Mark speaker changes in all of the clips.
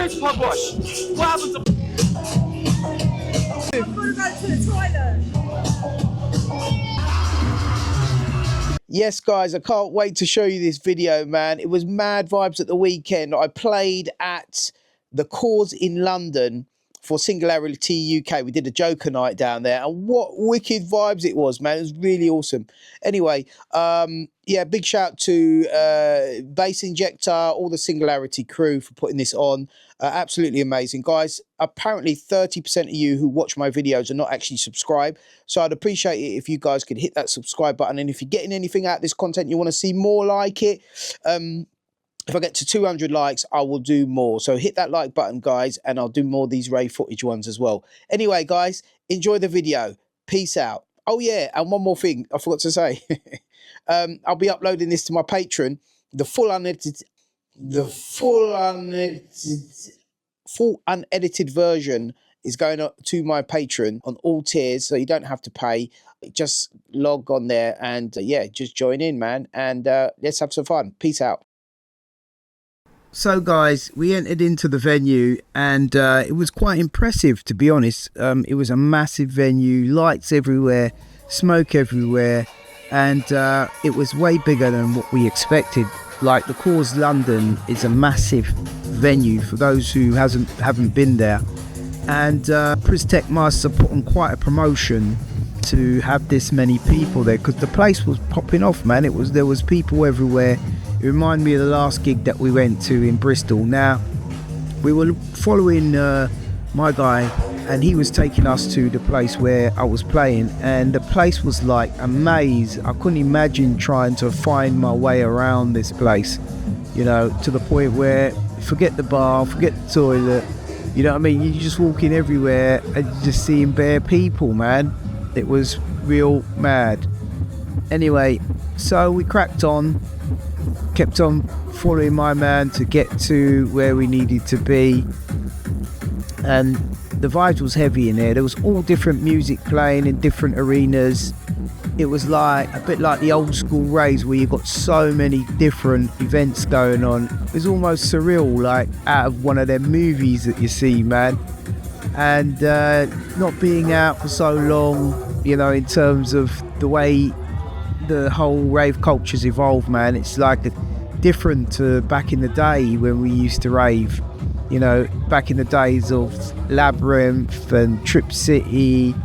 Speaker 1: Where's Pubush? What happened to...
Speaker 2: I'm gonna go to the toilet.
Speaker 3: Yes, guys, I can't wait to show you this video, man. It was mad vibes at the weekend. I played at the Cause in London for Singularity UK. We did a Joker night down there, and what wicked vibes it was, man. It was really awesome. Anyway, yeah, big shout to Bass Injector, all the Singularity crew for putting this on. Absolutely amazing, guys. Apparently 30% of you who watch my videos are not actually subscribed, so I'd appreciate it if you guys could hit that subscribe button. And if you're getting anything out of this content, you want to see more like it, if I get to 200 likes, I will do more. So hit that like button, guys, and I'll do more of these rave footage ones as well. Anyway, guys, enjoy the video. Peace out. Oh yeah, and one more thing I forgot to say. I'll be uploading this to my Patreon. The full unedited version is going up to my Patreon on all tiers, so you don't have to pay. Just log on there and yeah, just join in, man, and let's have some fun. Peace out. So guys, we entered into the venue, and it was quite impressive, to be honest. It was a massive venue, lights everywhere, smoke everywhere, and it was way bigger than what we expected. Like, the Cause London is a massive venue for those who haven't been there, and Priz Tech Master put on quite a promotion to have this many people there, because the place was popping off, man. There was people everywhere. It reminded me of the last gig that we went to in Bristol. Now, we were following my guy, and he was taking us to the place where I was playing, and the place was like a maze. I couldn't imagine trying to find my way around this place, you know, to the point where forget the bar, forget the toilet, you know what I mean? You're just walking everywhere and just seeing bare people, man. It was real mad. Anyway, so we cracked on, kept on following my man to get to where we needed to be, and the vibes was heavy in there. There was all different music playing in different arenas. It was like a bit like the old school raves, where you got so many different events going on. It was almost surreal, like out of one of them movies that you see, man. And not being out for so long, you know, in terms of the way the whole rave culture's evolved, man. It's like different to back in the day when we used to rave, you know, back in the days of Labyrinth and Trip City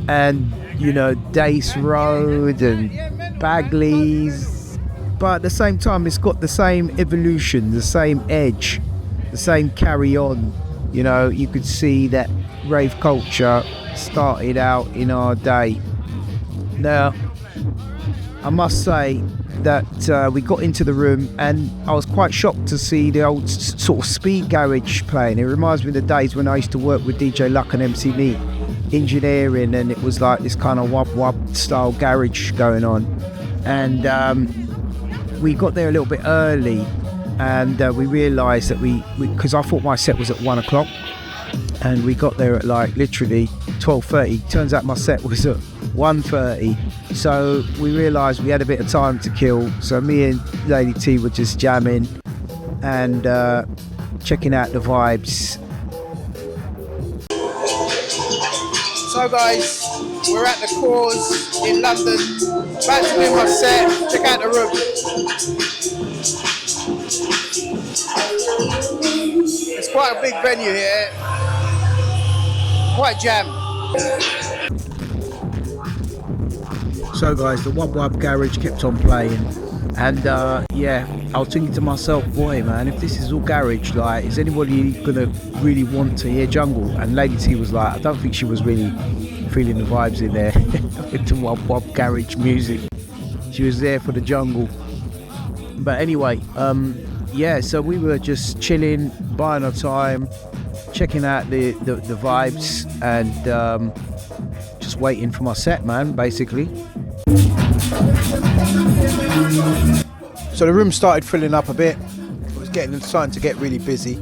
Speaker 3: and, you know, Dace Road and Bagley's. But at the same time, it's got the same evolution, the same edge, the same carry on. You know, you could see that rave culture started out in our day. Now, I must say that we got into the room, and I was quite shocked to see the old sort of speed garage playing. It reminds me of the days when I used to work with DJ Luck and MC Neat, engineering, and it was like this kind of wub style garage going on. And we got there a little bit early, and we realised that because I thought my set was at 1 o'clock, and we got there at like literally 12:30. Turns out my set was at 1:30, so we realised we had a bit of time to kill. So me and Lady T were just jamming and checking out the vibes. So guys, we're at the Cause in London, about to do my set. Check out the room. It's quite a big venue here, quite jam. So guys, the Wub Wub garage kept on playing, and yeah, I was thinking to myself, boy man, if this is all garage, like, is anybody gonna really want to hear jungle? And Lady T was like, I don't think she was really feeling the vibes in there with the Wub Wub garage music. She was there for the jungle. But anyway, yeah, so we were just chilling, buying our time, checking out the vibes, and just waiting for my set, man, basically. So the room started filling up a bit. It was starting to get really busy.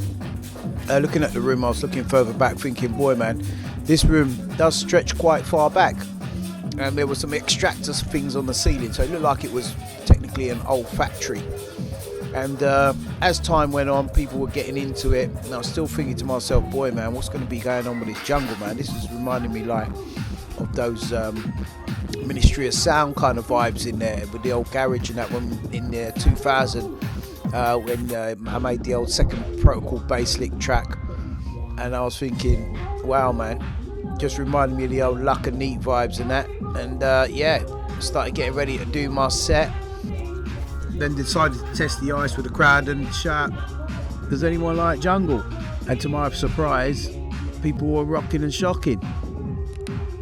Speaker 3: Looking at the room, I was looking further back, thinking, boy man, this room does stretch quite far back, and there were some extractor things on the ceiling, so it looked like it was technically an old factory. And as time went on, people were getting into it, and I was still thinking to myself, boy, man, what's going to be going on with this jungle, man? This is reminding me like of those Ministry of Sound kind of vibes in there, with the old garage and that one in there, 2000, when I made the old Second Protocol bass lick track, and I was thinking, wow, man, just reminded me of the old Luck and Neat vibes and that, and yeah, started getting ready to do my set. Then decided to test the ice with the crowd and shout, does anyone like jungle? And to my surprise, people were rocking and shocking.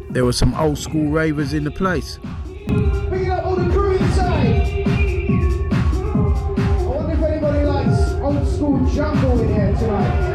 Speaker 3: There were some old school ravers in the place. Picking up all the crew inside. I wonder if anybody likes old school jungle in here tonight.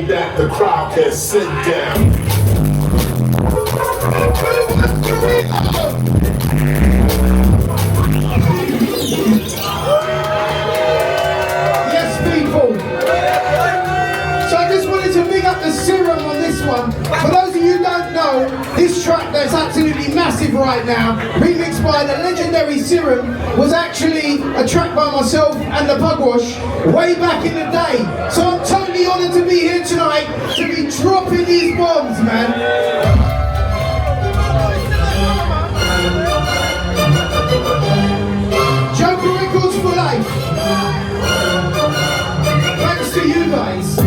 Speaker 4: That the crowd can sit down.
Speaker 3: Yes, people. So I just wanted to big up the serum on this one. For those of you who don't know, this track that's absolutely massive right now, remixed by the legendary Serum, was actually a track by myself and the Pugwash way back in the day. So I'm totally honoured to be here tonight to be dropping these bombs, man. Joker Records for life. Thanks to you guys.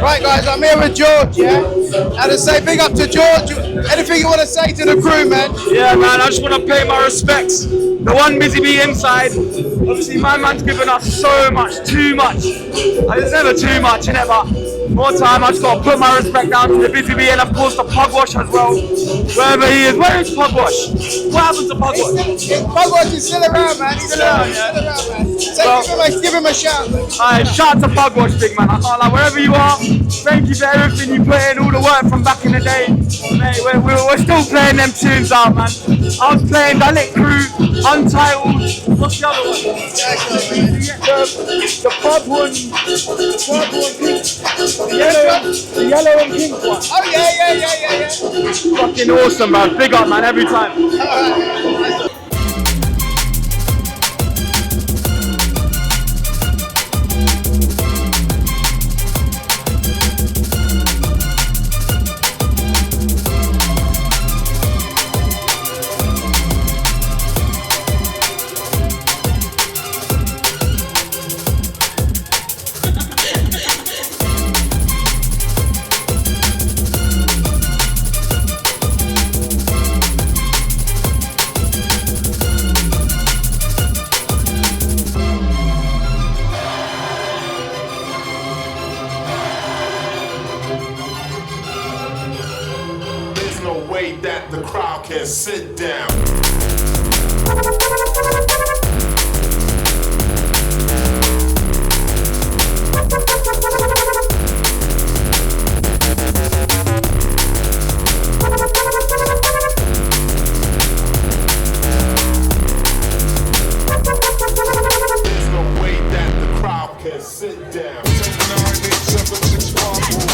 Speaker 3: Right guys, I'm here with George, yeah? And to say big up to George, anything you want to say to the crew, man?
Speaker 1: Yeah, man, I just want to pay my respects. The one Bizzy B inside. Obviously, my man's given us so much, too much. There's never too much, innit? But more time, I just got to put my respect down to the Bizzy B and of course the Pugwash as well. Wherever he is. Where is Pugwash? What happened to Pugwash?
Speaker 3: Pugwash is still around, man. He's still around, man. So give him a shout, man.
Speaker 1: Alright, shout out to Pugwash, big man. I can't lie, wherever you are, thank you for everything you put in, all the work from back in the day. Mate, we're still playing them tunes out, man. I was playing Dalit Crew, Untitled, what's the other one? The purple one, pink, the yellow and pink one.
Speaker 3: Oh yeah.
Speaker 1: Fucking awesome, man. Big up, man, every time.
Speaker 4: way that the crowd can sit down. There's no way that the crowd can sit down. 10, 9, 8, 7, 6, 5, 4.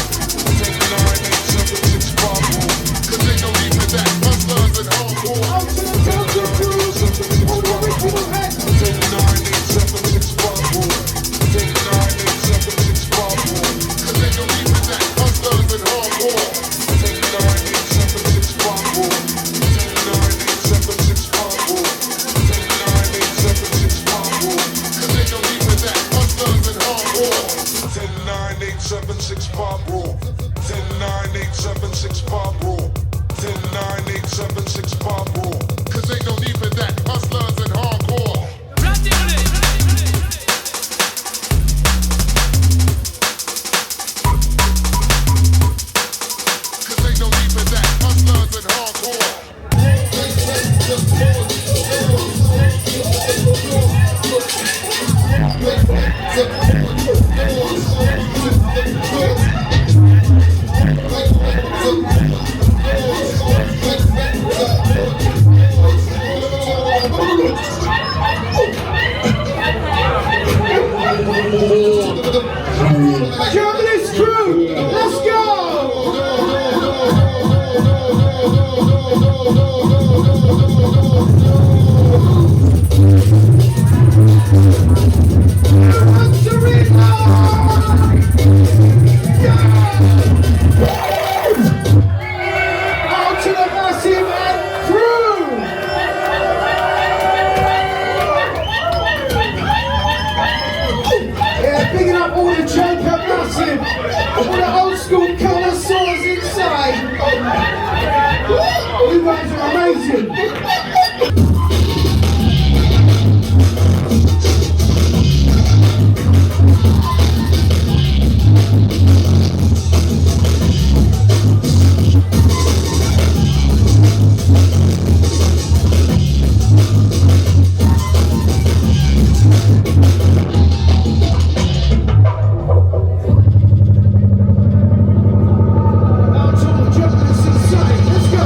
Speaker 4: 10, 9, 8, 7, 6, 5, 4. 'Cause ain't no need for that. Hustlers and hardcore. 10, 9, 8, 7, 6, 5, 4. 10, 9, 8, 7, 6, 5, 4. 10, 9, 8, 7, 6, 5, 4. 'Cause ain't no need for that. Hustlers and hardcore. 10, 9, 8, 7, 6, 5, 4. 10, 9, 8, 7, 6, 5, 4. 10, 9, 8, 7, 6, 5, 4. 'Cause ain't no need for that. Hustlers and hardcore. 10, 9, 8, 7, 6, 5, 4. 10, 9, 8, 7, 6, 5, 4. 10, 9, 8, 7, 6, 5, 4. 'Cause ain't no need for that. Hustlers and hardcore. 'Cause ain't no need for that. Hustlers and hardcore.
Speaker 3: Junglist crew, let's go! Out to the massive and crew! Yeah, bigging up all the Joker massive, all the old school connoisseurs inside. You guys are amazing. Out to the Jokers inside, let's go.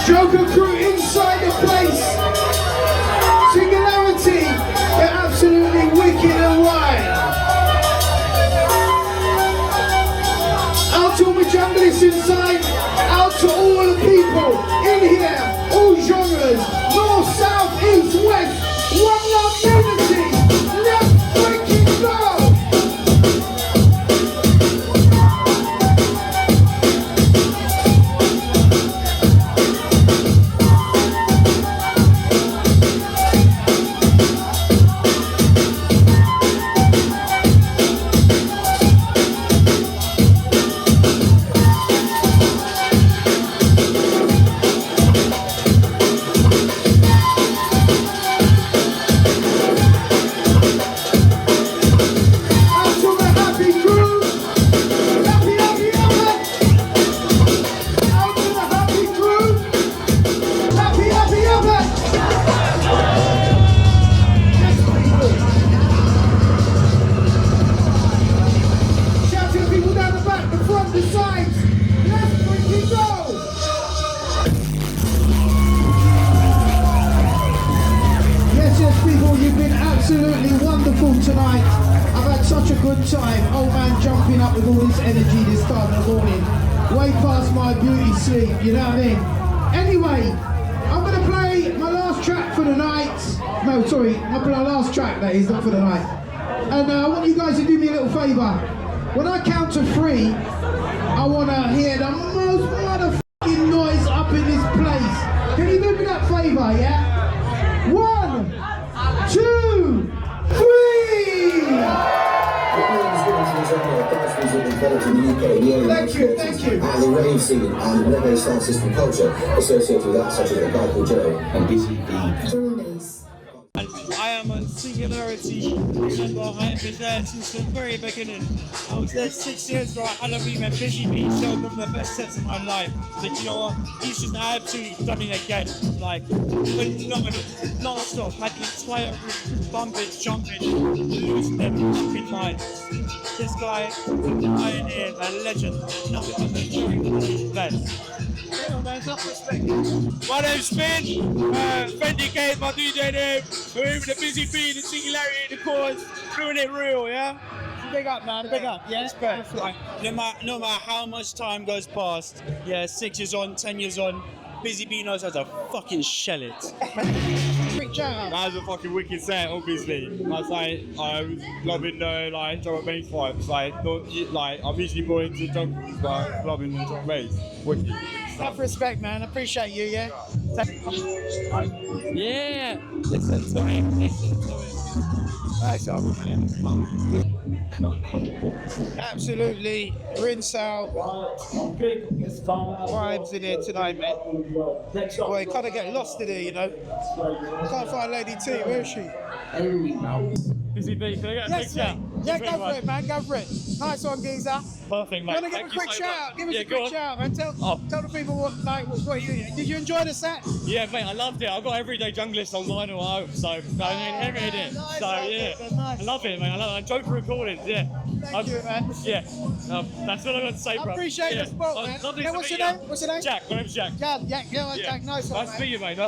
Speaker 3: Joker crew inside the place. Singularity, they're absolutely wicked and wild. Out to all the junglists inside, out to all the people in here, all genres, north, south, east, west, one love unity, let's freaking go! Out to the happy crew, happy, happy, happy. Out to the happy crew, happy, happy, happy. Yes, people. Shout to the people down the back, the front, the sides. Let's freaking go. Yes, people, you've been absolutely wonderful tonight. I've had such a good time. Old man jumping up with all this energy this time of the morning. Way past my beauty sleep, you know what I mean? Anyway, I'm going to play my last track for the night. No, sorry, my last track that is, not for the night. And I want you guys to do me a little favour. When I count to 3, I want to hear the most motherfucking noise up in this place. Can you do me that favour, yeah? 1, 2, 3!
Speaker 5: to the UK, the early 1930s, and the rave scene and reggae sound system culture associated with that, such as the guy called Joe and Bizzy
Speaker 6: I am a Singularity member. I have been there since the very beginning. I was there 6 years right. Halloween and Bizzy showed them the best sets of my life. But you know what? He's just absolutely done it again. Like, non-stop. Had the entire room bumping, jumping, losing their fucking minds. This guy, pioneer, a legend. Nothing but the best. My name's Finn, Fendi Gate, my DJ name, we're in the Bizzy Bee, the Singularity, the cause, doing it real, yeah? Big up, man, big up, yeah? Respect. No matter how much time goes past, yeah, 6 years on, 10 years on, Bizzy Bee knows how to fucking shell it. Quick shout out. That was a fucking wicked set, obviously. I was loving the drum and bass vibes. I'm usually more into jungles, but loving the drum and bass. Wicked. Enough respect, man. Appreciate you, yeah? Yeah. Listen to me. Absolutely rinse out vibes in here tonight, man. Boy, you kind of get lost in here, you know. Can't find Lady T. Where is she? Bizzy Bee, can I get a quick shout? Yeah, go for it, man. Go for it. Nice one, geezer. Perfect, mate. You want to give a quick shout? Give us a quick shout, man. Tell the people what you did. You enjoy the set? Yeah, mate, I loved it. I've got everyday junglist online or home, so I mean, everything in it. Nice, so yeah, nice. I love it, man. I joke for recordings, yeah. Thank you, man. Yeah, that's what I got to say, bro. I appreciate the spot, man. Yeah, what's your name? What's your name? Jack. My name's Jack. Jack, Jack. Nice one, nice to meet you, mate.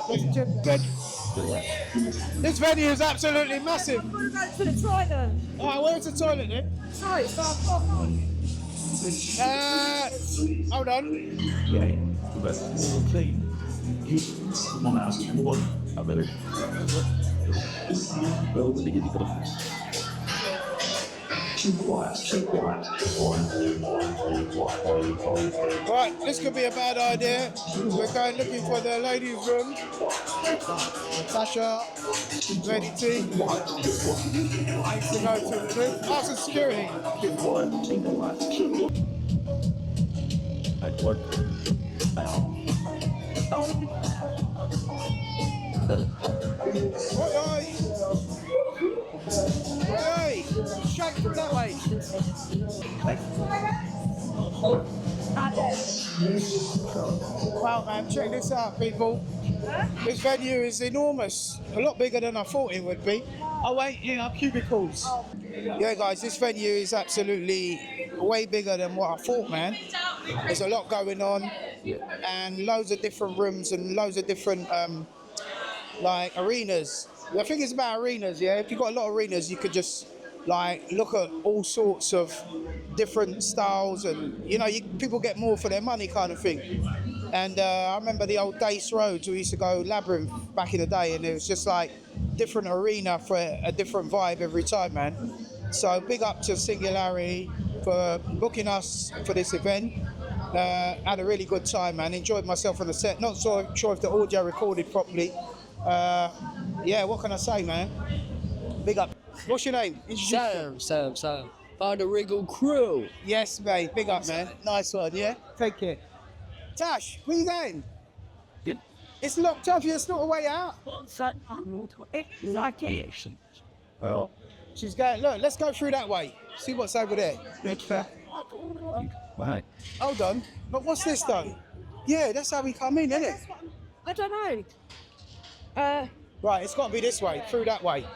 Speaker 6: Good. This venue is absolutely massive.
Speaker 2: I'm going to go to the toilet.
Speaker 6: Alright, where's the toilet then?
Speaker 2: Sorry, it's off.
Speaker 6: Hold on.
Speaker 7: Yeah, the best thing. Come on out, what? I better. Well, when they get the
Speaker 6: Right, this could be a bad idea. We're going looking for the ladies' room. Sasha, Lady T. Needs to go to the room. Ask the security. Hey, shake from that way. Wow, man, check this out, people. This venue is enormous. A lot bigger than I thought it would be. Oh wait, yeah, cubicles. Yeah, guys, this venue is absolutely way bigger than what I thought, man. There's a lot going on, and loads of different rooms and loads of different arenas. The thing is about arenas, yeah. If you've got a lot of arenas, you could just look at all sorts of different styles, and people get more for their money, kind of thing. And I remember the old Dace Roads. We used to go Labyrinth back in the day, and it was just different arena for a different vibe every time, man. So big up to Singularity for booking us for this event. Had a really good time, man. Enjoyed myself on the set. Not so sure if the audio recorded properly. Yeah, what can I say, man? Big up. What's your name?
Speaker 8: Sam. By the Wriggle Crew.
Speaker 6: Yes, mate. Big up, man. Nice one, yeah? Take care. Tash, where you going?
Speaker 7: Yeah.
Speaker 6: It's locked up. It's not a way out.
Speaker 7: Well,
Speaker 6: She's going, look, let's go through that way. See what's over there.
Speaker 7: right.
Speaker 6: Hold on. But what's this, though? Yeah, that's how we come in, isn't it?
Speaker 2: I don't know.
Speaker 6: Right, it's got to be this way, through that way.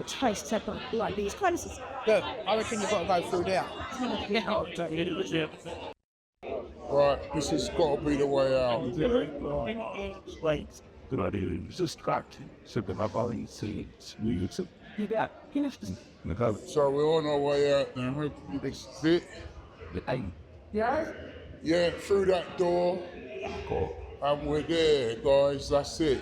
Speaker 2: Trace set up like these kind of.
Speaker 6: Look, I reckon you've got to go through there.
Speaker 4: Right, this has got to be the way out.
Speaker 7: Good idea. It's distracting. So that my body sees you.
Speaker 4: So we're on our way out now. This is it. Yeah, through that door. And we're there, guys. That's it.